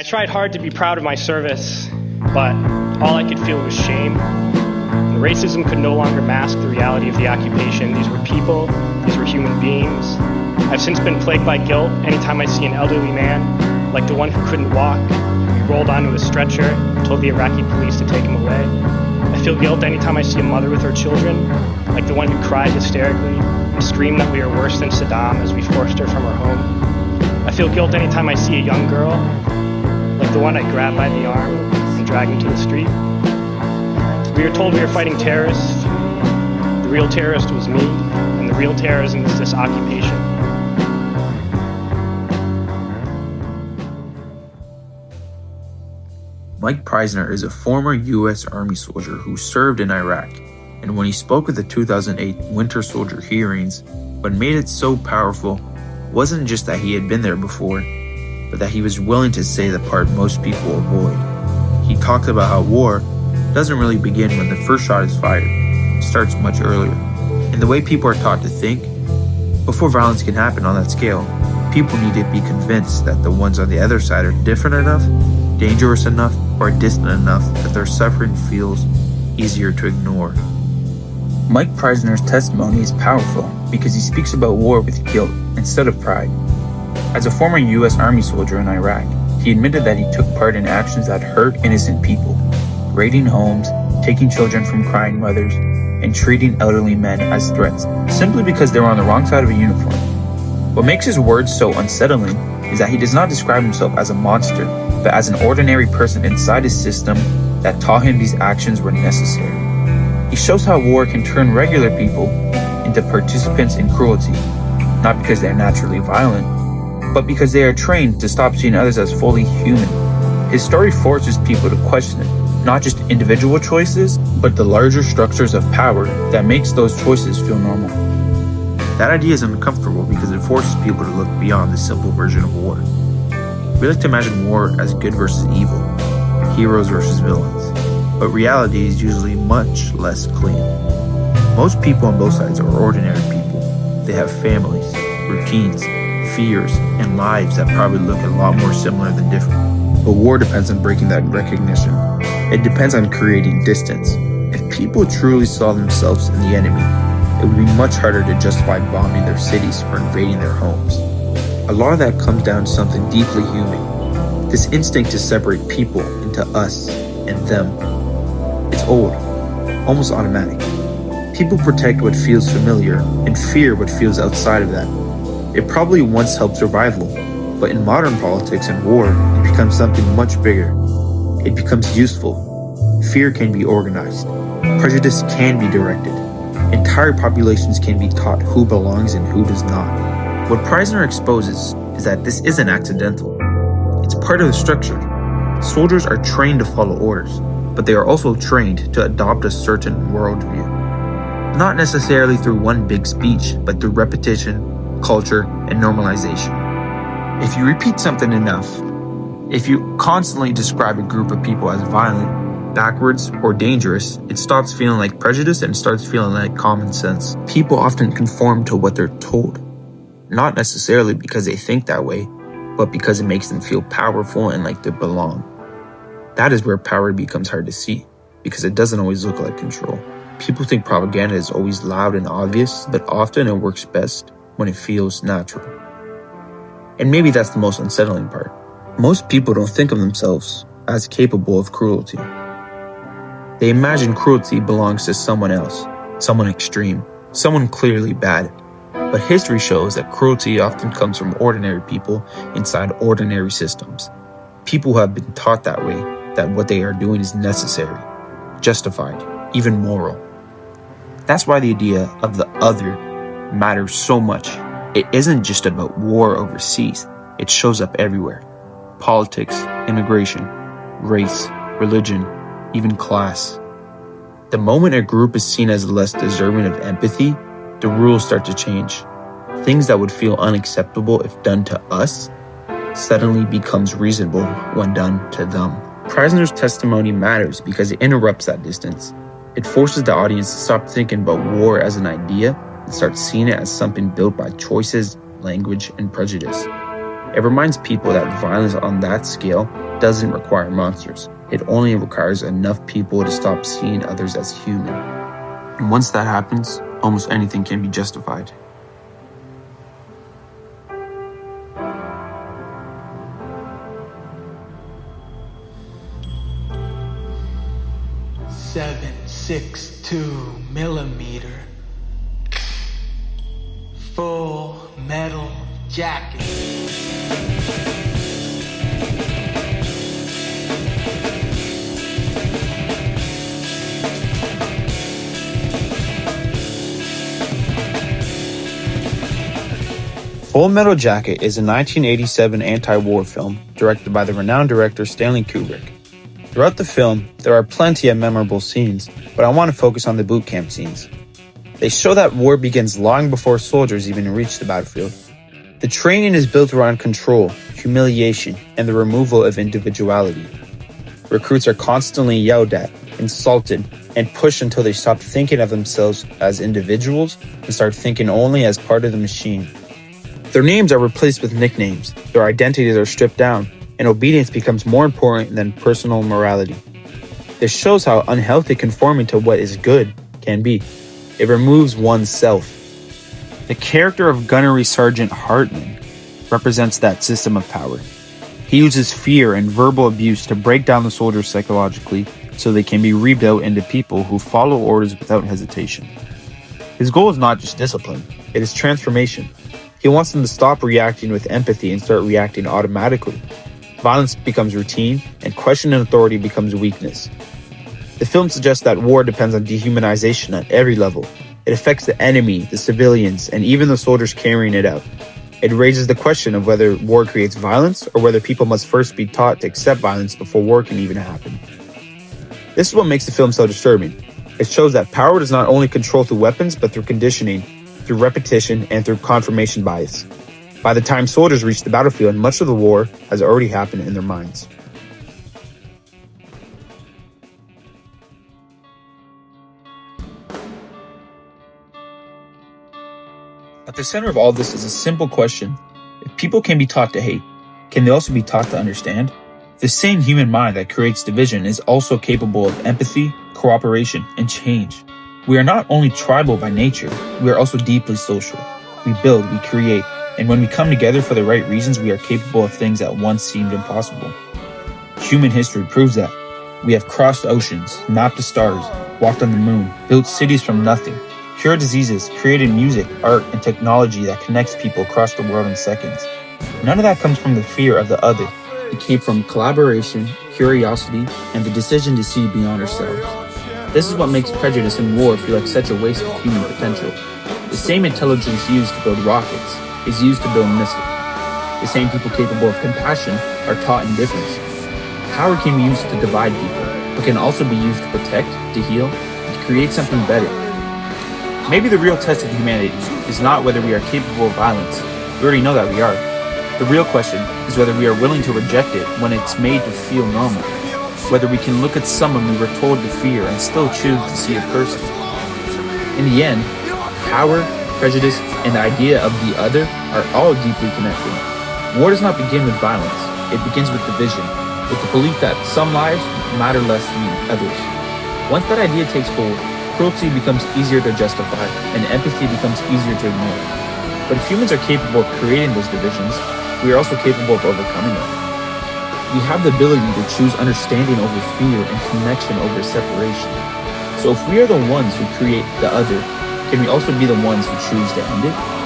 I tried hard to be proud of my service, but all I could feel was shame. The racism could no longer mask the reality of the occupation. These were people, these were human beings. I've since been plagued by guilt anytime I see an elderly man, like the one who couldn't walk, be rolled onto a stretcher, told the Iraqi police to take him away. I feel guilt anytime I see a mother with her children, like the one who cried hysterically and screamed that we are worse than Saddam as we forced her from her home. I feel guilt anytime I see a young girl, like the one I grabbed by the arm and dragged into the street. We were told we were fighting terrorists. The real terrorist was me, and the real terrorism is this occupation. Mike Prysner is a former U.S. Army soldier who served in Iraq, and when he spoke at the 2008 Winter Soldier hearings, what made it so powerful wasn't just that he had been there before, but that he was willing to say the part most people avoid. He talked about how war doesn't really begin when the first shot is fired. It starts much earlier. And the way people are taught to think, before violence can happen on that scale, people need to be convinced that the ones on the other side are different enough, dangerous enough, or distant enough that their suffering feels easier to ignore. Mike Prysner's testimony is powerful because he speaks about war with guilt instead of pride. As a former U.S. Army soldier in Iraq, he admitted that he took part in actions that hurt innocent people, raiding homes, taking children from crying mothers, and treating elderly men as threats, simply because they were on the wrong side of a uniform. What makes his words so unsettling is that he does not describe himself as a monster, but as an ordinary person inside a system that taught him these actions were necessary. He shows how war can turn regular people into participants in cruelty, not because they're naturally violent, but because they are trained to stop seeing others as fully human. His story forces people to question not just individual choices, but the larger structures of power that makes those choices feel normal. That idea is uncomfortable because it forces people to look beyond the simple version of war. We like to imagine war as good versus evil, heroes versus villains, but reality is usually much less clean. Most people on both sides are ordinary people. They have families, routines, fears, and lives that probably look a lot more similar than different. But war depends on breaking that recognition. It depends on creating distance. If people truly saw themselves in the enemy, it would be much harder to justify bombing their cities or invading their homes. A lot of that comes down to something deeply human. This instinct to separate people into us and them. It's old, almost automatic. People protect what feels familiar and fear what feels outside of that. It probably once helped survival, but in modern politics and war, it becomes something much bigger. It becomes useful. Fear can be organized. Prejudice can be directed. Entire populations can be taught who belongs and who does not. What Prysner exposes is that this isn't accidental. It's part of the structure. Soldiers are trained to follow orders, but they are also trained to adopt a certain worldview. Not necessarily through one big speech, but through repetition, culture, and normalization. If you repeat something enough, if you constantly describe a group of people as violent, backwards, or dangerous, it stops feeling like prejudice and starts feeling like common sense. People often conform to what they're told, not necessarily because they think that way, but because it makes them feel powerful and like they belong. That is where power becomes hard to see, because it doesn't always look like control. People think propaganda is always loud and obvious, but often it works best when it feels natural. And maybe that's the most unsettling part. Most people don't think of themselves as capable of cruelty. They imagine cruelty belongs to someone else, someone extreme, someone clearly bad. But history shows that cruelty often comes from ordinary people inside ordinary systems. People who have been taught that way, that what they are doing is necessary, justified, even moral. That's why the idea of the other matters so much. It isn't just about war overseas. It shows up everywhere. Politics, immigration, race, religion, even class. The moment a group is seen as less deserving of empathy, the rules start to change. Things that would feel unacceptable if done to us suddenly becomes reasonable when done to them. Prysner's testimony matters because it interrupts that distance. It forces the audience to stop thinking about war as an idea and start seeing it as something built by choices, language, and prejudice. It reminds people that violence on that scale doesn't require monsters. It only requires enough people to stop seeing others as human. And once that happens, almost anything can be justified. .762 millimeter full metal jacket. Full Metal Jacket is a 1987 anti-war film directed by the renowned director Stanley Kubrick. Throughout the film, there are plenty of memorable scenes, but I want to focus on the boot camp scenes. They show that war begins long before soldiers even reach the battlefield. The training is built around control, humiliation, and the removal of individuality. Recruits are constantly yelled at, insulted, and pushed until they stop thinking of themselves as individuals and start thinking only as part of the machine. Their names are replaced with nicknames, their identities are stripped down, and obedience becomes more important than personal morality. This shows how unhealthy conforming to what is good can be. It removes oneself. The character of Gunnery Sergeant Hartman represents that system of power. He uses fear and verbal abuse to break down the soldiers psychologically so they can be rebuilt into people who follow orders without hesitation. His goal is not just discipline, it is transformation. He wants them to stop reacting with empathy and start reacting automatically. Violence becomes routine, and questioning authority becomes weakness. The film suggests that war depends on dehumanization at every level. It affects the enemy, the civilians, and even the soldiers carrying it out. It raises the question of whether war creates violence or whether people must first be taught to accept violence before war can even happen. This is what makes the film so disturbing. It shows that power does not only control through weapons, but through conditioning, through repetition, and through confirmation bias. By the time soldiers reach the battlefield, much of the war has already happened in their minds. At the center of all this is a simple question. If people can be taught to hate, can they also be taught to understand? The same human mind that creates division is also capable of empathy, cooperation, and change. We are not only tribal by nature, we are also deeply social. We build, we create, and when we come together for the right reasons, we are capable of things that once seemed impossible. Human history proves that. We have crossed oceans, mapped the stars, walked on the moon, built cities from nothing, cured diseases, created music, art, and technology that connects people across the world in seconds. None of that comes from the fear of the other. It came from collaboration, curiosity, and the decision to see beyond ourselves. This is what makes prejudice and war feel like such a waste of human potential. The same intelligence used to build rockets is used to build missiles. The same people capable of compassion are taught indifference. Power can be used to divide people, but can also be used to protect, to heal, and to create something better. Maybe the real test of humanity is not whether we are capable of violence. We already know that we are. The real question is whether we are willing to reject it when it's made to feel normal. Whether we can look at someone we were told to fear and still choose to see a person. In the end, power, prejudice, and the idea of the other are all deeply connected. War does not begin with violence. It begins with division, with the belief that some lives matter less than others. Once that idea takes hold, cruelty becomes easier to justify, and empathy becomes easier to ignore. But if humans are capable of creating those divisions, we are also capable of overcoming them. We have the ability to choose understanding over fear and connection over separation. So if we are the ones who create the other, can we also be the ones who choose to end it?